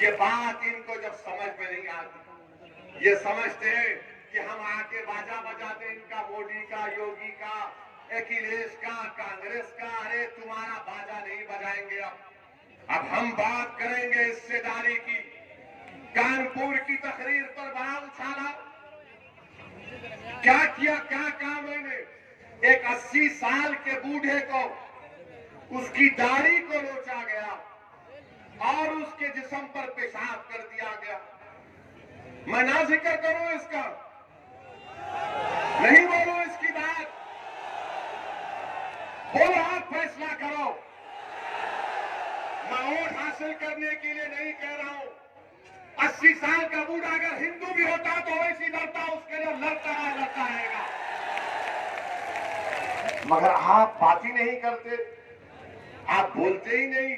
ये बात इनको जब समझ में नहीं आती, ये समझते हैं कि हम आके बाजा बजाते इनका, मोदी का, योगी का, अखिलेश का, कांग्रेस का। अरे तुम्हारा बाजा नहीं बजाएंगे। अब हम बात करेंगे हिस्सेदारी की। कानपुर की तकरीर पर बड़ा उछाला, क्या किया, क्या कहा मैंने? एक 80 साल के बूढ़े को, उसकी दाढ़ी को नोचा गया और उसके जिस्म पर पेशाब कर दिया गया। मैं ना जिक्र करूं इसका, नहीं बोलूं इसकी बात, बोलो आप फैसला करो। मैं वोट हासिल करने के लिए नहीं कह रहा हूं। 80 साल का बूढ़ा अगर हिंदू भी होता तो वैसी लड़ता, उसके लिए लड़ता रहेगा। मगर आप बात ही नहीं करते, आप बोलते ही नहीं।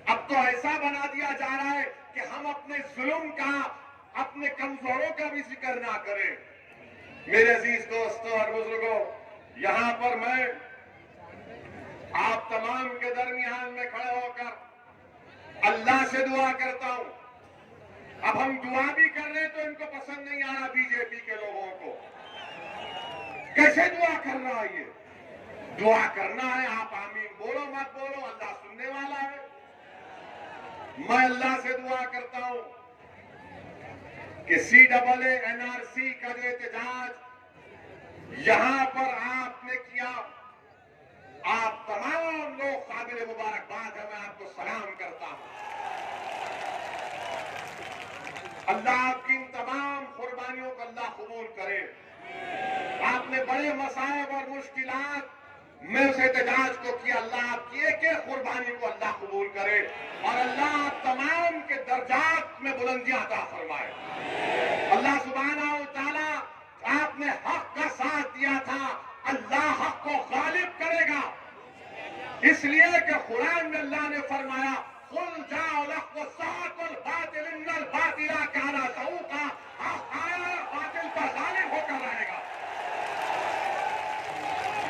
अब तो ऐसा बना दिया जा रहा है कि हम अपने जुल्म का, अपने कमजोरों का भी जिक्र ना करें। मेरे अजीज दोस्तों और बुजुर्गों, यहां पर मैं आप तमाम के दरमियान में खड़े होकर अल्लाह से दुआ करता हूं। अब हम दुआ भी कर रहे हैं तो इनको पसंद नहीं आ रहा बीजेपी के लोगों को। कैसे दुआ करना है? ये दुआ करना है, आप आमीन बोलो मत बोलो, अल्लाह सुनने वाला है। मैं अल्लाह से दुआ करता हूं कि CAA NRC का जो एहतजाज यहां पर आपने किया, आप तमाम लोग काबिल मुबारकबाद है, मैं आपको सलाम करता हूं। अल्लाह आपकी इन तमाम कुर्बानियों को अल्लाह कबूल करे। आपने बड़े मसाइब और मुश्किलात में उस एहतजाज को किया, अल्लाह आपकी एक एक कुर्बानी को अल्लाह कबूल करे और अल्लाह आप तमाम के दर्जात में बुलंदियां अता फरमाए। अल्लाह सुब्हानहू व तआला, आपने हक का साथ दिया था, अल्लाह हक को गालिब करेगा। इसलिए कि कुरान में अल्लाह ने फरमाया, कुल जाओ लक व साकुल बातिल इन्नल बातिला काना ज़हूका, हक आया बातिल पर गालिब होकर रहेगा।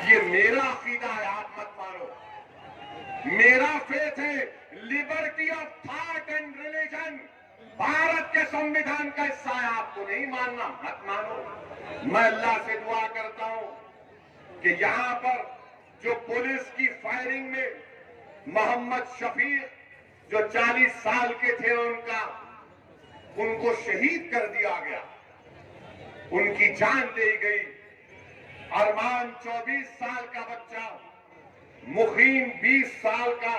ये मेरा अकीदा है, आप मत मानो। मेरा फेथ है, liberty of thought and religion Bharat के संविधान का हिस्सा है। आपको नहीं मानना, मत मानो। मैं अल्लाह से दुआ करता हूं कि यहां पर जो पुलिस की फायरिंग में मोहम्मद शफीक जो 40 साल के थे, उनको शहीद कर दिया गया, उनकी जान दी गई। अरमान 24 साल का बच्चा, मुखीम 20 साल का,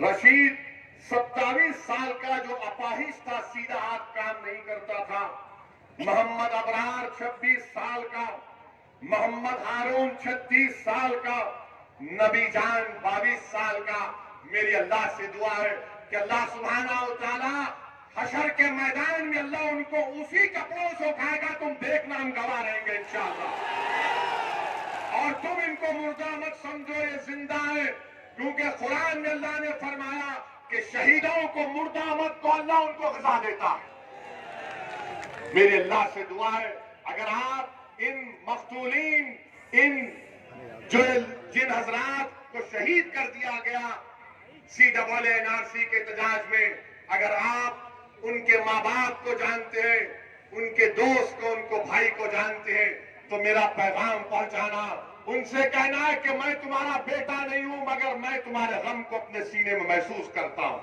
रशीद 27 साल का जो अपाहिज था, सीधा हाथ काम नहीं करता था, मोहम्मद अबरार 26 साल का, मोहम्मद हारून 36 साल का, नबी जान 22 साल का। मेरी अल्लाह से दुआ है कि अल्लाह सुब्हानहू व तआला हशर के मैदान में अल्लाह उनको उसी कपड़ों से उठाएगा। तुम देखना, हम गवाह रहेंगे इंशाअल्लाह। और तुम इनको मुर्दा मत समझो, ये जिंदा है, क्योंकि कुरान में अल्लाह ने फरमाया कि शहीदों को मुर्दा मत को अल्लाह उनको ग़िज़ा देता है। मेरी अल्लाह से दुआ है, अगर आप इन मक़तूलीन, इन जो जिन हजरात को शहीद कर दिया गया CAA NRC के एहतजाज में, अगर आप उनके माँ बाप को जानते हैं, उनके दोस्त को, उनको भाई को जानते हैं, तो मेरा पैगाम पहुंचाना, उनसे कहना है कि मैं तुम्हारा बेटा नहीं हूं, मगर मैं तुम्हारे गम को अपने सीने में महसूस करता हूं।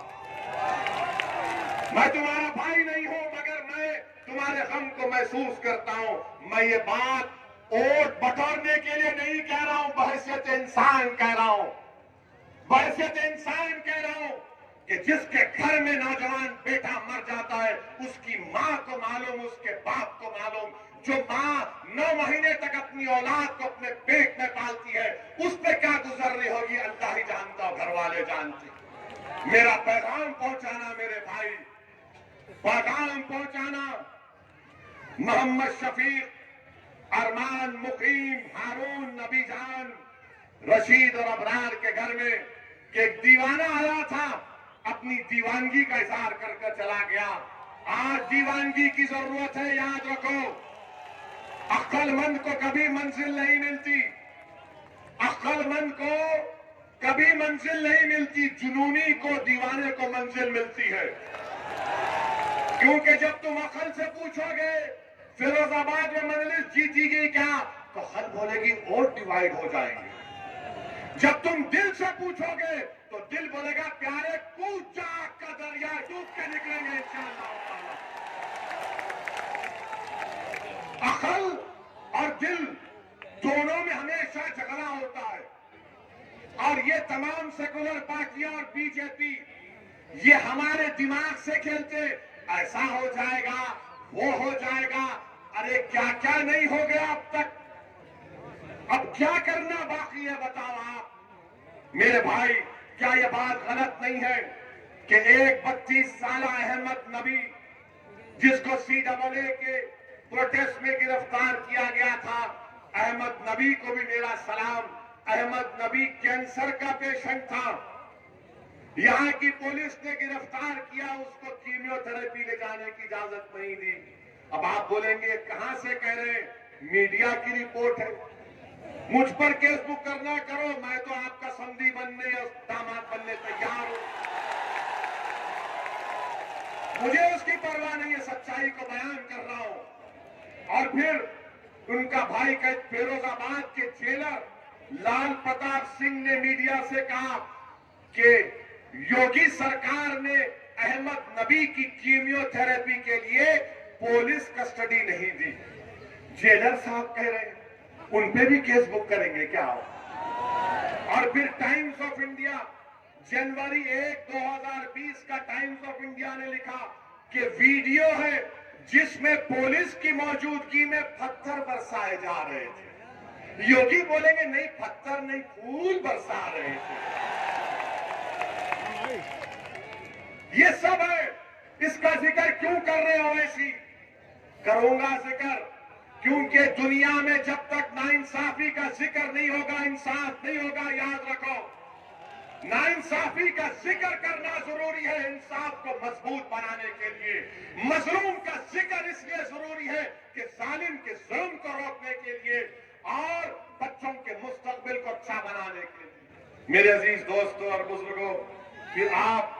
मैं तुम्हारा भाई नहीं हूं, मगर मैं तुम्हारे गम को महसूस करता हूं। मैं ये बात वोट बटोरने के लिए नहीं कह रहा हूं, बहैसियत इंसान कह रहा हूं, बहैसियत इंसान कह रहा हूं कि जिसके घर में नौजवान बेटा मर जाता है, उसकी मां को मालूम, उसके बाप को मालूम। जो मां 9 महीने तक अपनी औलाद को अपने पेट में पालती है, उस पर क्या गुजर रही होगी, अल्लाह ही जानता हो, घर वाले जानते। मेरा पैगाम पहुंचाना मेरे भाई, पैगाम पहुंचाना मोहम्मद शफीक, अरमान, मुकीम, हारून, नबी जान, रशीद और अबरार के घर में कि एक दीवाना आया था, अपनी दीवानगी का इजहार कर चला गया। आज दीवानगी की जरूरत है, याद रखो। अक्लमंद को कभी मंजिल नहीं मिलती, अक्लमंद को कभी मंजिल नहीं मिलती, जुनूनी को, दीवाने को मंजिल मिलती है। क्योंकि जब तुम अकल से पूछोगे फिरोजाबाद में मजलिस जीतीगी क्या, तो हल बोलेगी वोट डिवाइड हो जाएंगे। जब तुम दिल से पूछोगे तो दिल बोलेगा प्यारे कूद जा का दरिया डूब के निकलेंगे इंशाअल्लाह। अकल और दिल दोनों में हमेशा झगड़ा होता है, और ये तमाम सेकुलर पार्टियां और बीजेपी ये हमारे दिमाग से खेलते, ऐसा हो जाएगा वो हो जाएगा। अरे क्या क्या नहीं हो गया अब तक, अब क्या करना बाकी है बताओ आप मेरे भाई। क्या यह बात गलत नहीं है कि एक 32 साल अहमद नबी जिसको CAA के प्रोटेस्ट में गिरफ्तार किया गया था, अहमद नबी को भी मेरा सलाम। अहमद नबी कैंसर का पेशेंट था, यहां की पुलिस ने गिरफ्तार किया, उसको कीमियोथेरेपी ले जाने की इजाजत नहीं दी। अब आप बोलेंगे कहां से कह रहे हैं, मीडिया की रिपोर्ट है। मुझ पर केस बुक करना करो, मैं तो आपका समधी बनने और दामाद बनने तैयार हूं, मुझे उसकी परवाह नहीं है, सच्चाई को बयान कर रहा हूं। और फिर उनका भाई का फिरोजाबाद के जेलर लाल प्रताप सिंह ने मीडिया से कहा कि योगी सरकार ने अहमद नबी की कीमियोथेरेपी के लिए पुलिस कस्टडी नहीं दी। जेलर साहब कह रहे हैं उन पे भी केस बुक करेंगे क्या? और फिर टाइम्स ऑफ इंडिया जनवरी 1, 2020 का टाइम्स ऑफ इंडिया ने लिखा कि वीडियो है जिसमें पुलिस की मौजूदगी में पत्थर बरसाए जा रहे थे। योगी बोलेंगे नहीं पत्थर नहीं फूल बरसा रहे थे। ये सब है, इसका जिक्र क्यों कर रहे हो? ऐसी करूंगा जिक्र, क्योंकि दुनिया में जब तक नाइंसाफी का जिक्र नहीं होगा इंसाफ नहीं होगा। याद रखो, नाइंसाफी का जिक्र करना जरूरी है इंसाफ को मजबूत बनाने के लिए। मजलूम का जिक्र इसलिए जरूरी है कि जालिम के जुल्म को रोकने के लिए और बच्चों के मुस्तकबिल को अच्छा बनाने के लिए। मेरे अजीज दोस्तों और बुजुर्गों, फिर आप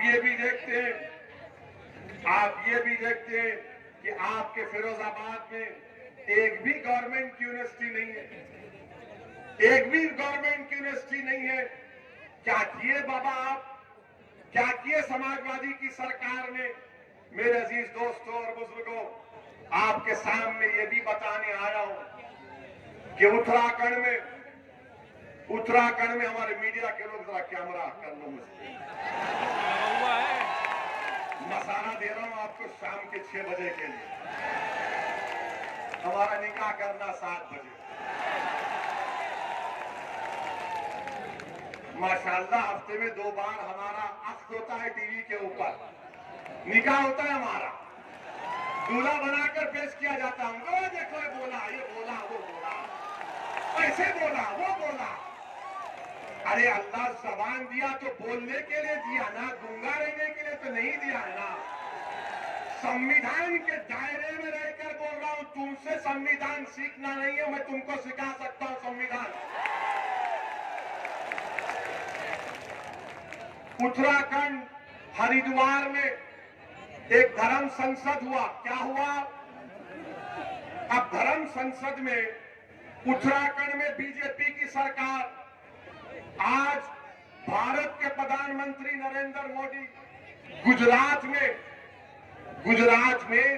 ये भी देखते हैं, कि आपके फिरोजाबाद में एक भी गवर्नमेंट यूनिवर्सिटी नहीं है, एक भी गवर्नमेंट यूनिवर्सिटी नहीं है। क्या किए बाबा आप, क्या किए समाजवादी की सरकार ने? मेरे अजीज दोस्तों और बुजुर्गों, आपके सामने ये भी बताने आया हूं कि उत्तराखंड में हमारे मीडिया के लोग जरा कैमरा कर लो, मुझे मसाला दे रहा हूं आपको शाम के 6 बजे के लिए। हमारा निकाह करना 7 बजे। माशाल्लाह हफ्ते में 2 बार हमारा अक्स होता है टीवी के ऊपर, निकाह होता है हमारा, दूल्हा बनाकर पेश किया जाता है। देखो ये बोला, ये बोला, वो बोला, ऐसे बोला, वो बोला। अरे अल्लाह जबान दिया तो बोलने के लिए दिया ना, गूंगा रहने के लिए तो नहीं दिया है ना। संविधान के दायरे में रहकर बोल रहा हूं, तुमसे संविधान सीखना नहीं है, मैं तुमको सिखा सकता हूं संविधान। उत्तराखंड हरिद्वार में एक धर्म संसद हुआ। क्या हुआ? अब धर्म संसद में उत्तराखंड में बीजेपी की सरकार, आज भारत के प्रधानमंत्री नरेंद्र मोदी गुजरात में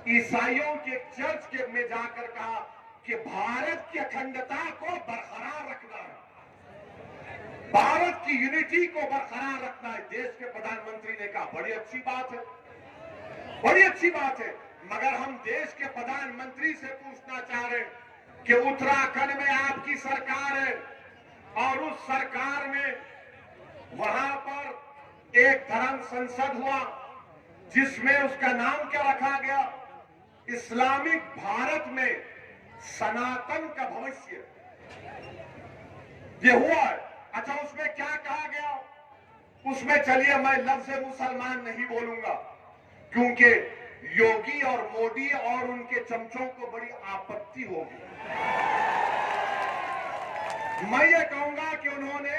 ईसाइयों के चर्च में जाकर कहा कि भारत की अखंडता को बरकरार रखना है, भारत की यूनिटी को बरकरार रखना है। देश के प्रधानमंत्री ने कहा बड़ी अच्छी बात है, बड़ी अच्छी बात है, मगर हम देश के प्रधानमंत्री से पूछना चाह रहे हैं कि उत्तराखंड में आपकी सरकार है और उस सरकार में वहां पर एक धर्म संसद हुआ जिसमें उसका नाम क्या रखा गया? इस्लामिक भारत में सनातन का भविष्य, ये हुआ है। अच्छा, उसमें क्या कहा गया? उसमें चलिए मैं लफ्ज़ मुसलमान नहीं बोलूंगा क्योंकि योगी और मोदी और उनके चमचों को बड़ी आपत्ति होगी। मैं ये कहूंगा कि उन्होंने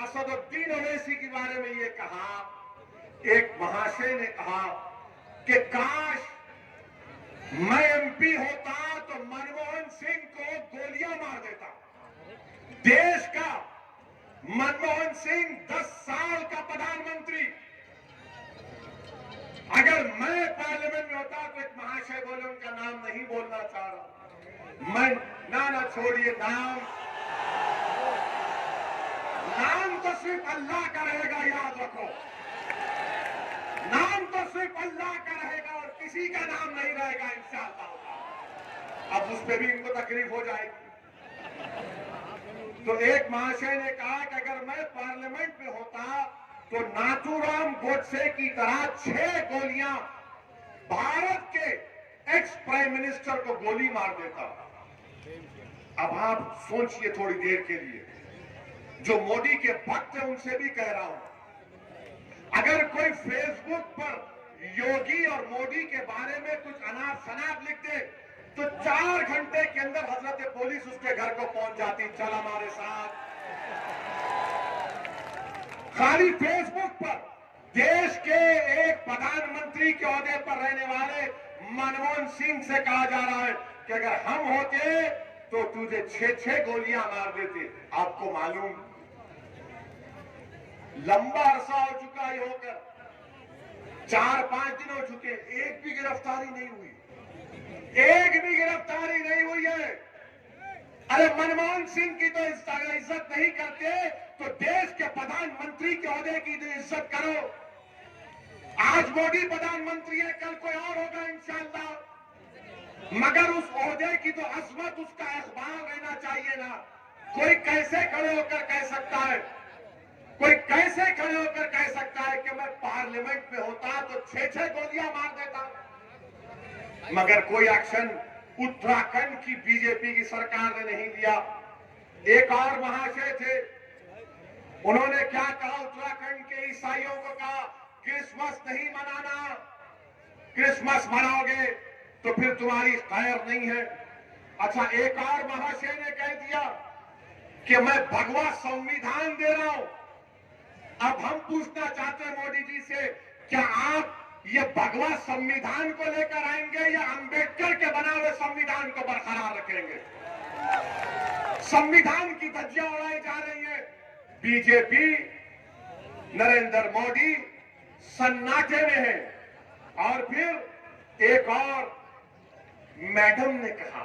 असदुद्दीन ओवैसी के बारे में ये कहा एक महाशय ने कहा कि काश मैं एमपी होता तो मनमोहन सिंह को गोलियां मार देता। देश का मनमोहन सिंह 10 साल का प्रधानमंत्री, अगर मैं पार्लियामेंट में होता तो एक महाशय बोले, उनका नाम नहीं बोलना चाह रहा मैं, ना छोड़िए, नाम तो सिर्फ अल्लाह का रहेगा, याद रखो, नाम तो सिर्फ अल्लाह का रहेगा और किसी का नाम नहीं रहेगा इंशाअल्लाह। अब उस पर भी इनको तकलीफ हो जाएगी। तो एक महाशय ने कहा कि अगर मैं पार्लियामेंट में होता तो नाथूराम गोडसे की तरह 6 गोलियां भारत के एक्स प्राइम मिनिस्टर को गोली मार देता। अब आप सोचिए थोड़ी देर के लिए, जो मोदी के भक्त है उनसे भी कह रहा हूं, अगर कोई फेसबुक पर योगी और मोदी के बारे में कुछ अनाप शनाप लिख दे तो 4 घंटे के अंदर हजरत पुलिस उसके घर को पहुंच जाती, चल हमारे साथ। खाली फेसबुक पर देश के एक प्रधानमंत्री के ओहदे पर रहने वाले मनमोहन सिंह से कहा जा रहा है कि अगर हम होते तो तुझे 6 गोलियां मार देते। आपको मालूम, लंबा अरसा हो चुका है होकर, 4-5 दिन हो चुके, एक भी गिरफ्तारी नहीं हुई, एक भी गिरफ्तारी नहीं हुई है। अरे मनमोहन सिंह की तो इज्जत नहीं करते तो देश के प्रधानमंत्री के ओहदे की तो इज्जत करो। आज मोदी प्रधानमंत्री है, कल कोई और होगा इंशाअल्लाह, मगर उस ओहदे की तो अजमत, उसका अखबार रहना चाहिए ना। कोई कैसे खड़े होकर कह सकता है, कोई कैसे खड़े होकर कह सकता है कि मैं पार्लियामेंट में होता तो 6 गोलियां मार देता। मगर कोई एक्शन उत्तराखंड की बीजेपी की सरकार ने नहीं लिया। एक और महाशय थे, उन्होंने क्या कहा, उत्तराखंड के ईसाइयों को कहा क्रिसमस नहीं मनाना, क्रिसमस मनाओगे तो फिर तुम्हारी खैर नहीं है। अच्छा, एक और महाशय ने कह दिया कि मैं भगवा संविधान दे रहा हूं। अब हम पूछना चाहते हैं मोदी जी से, क्या आप ये भगवा संविधान को लेकर आएंगे या अंबेडकर के बना हुए संविधान को बरकरार रखेंगे? संविधान की धज्जियां उड़ाई जा रही है। बीजेपी, नरेंद्र मोदी सन्नाटे में है। और फिर एक और मैडम ने कहा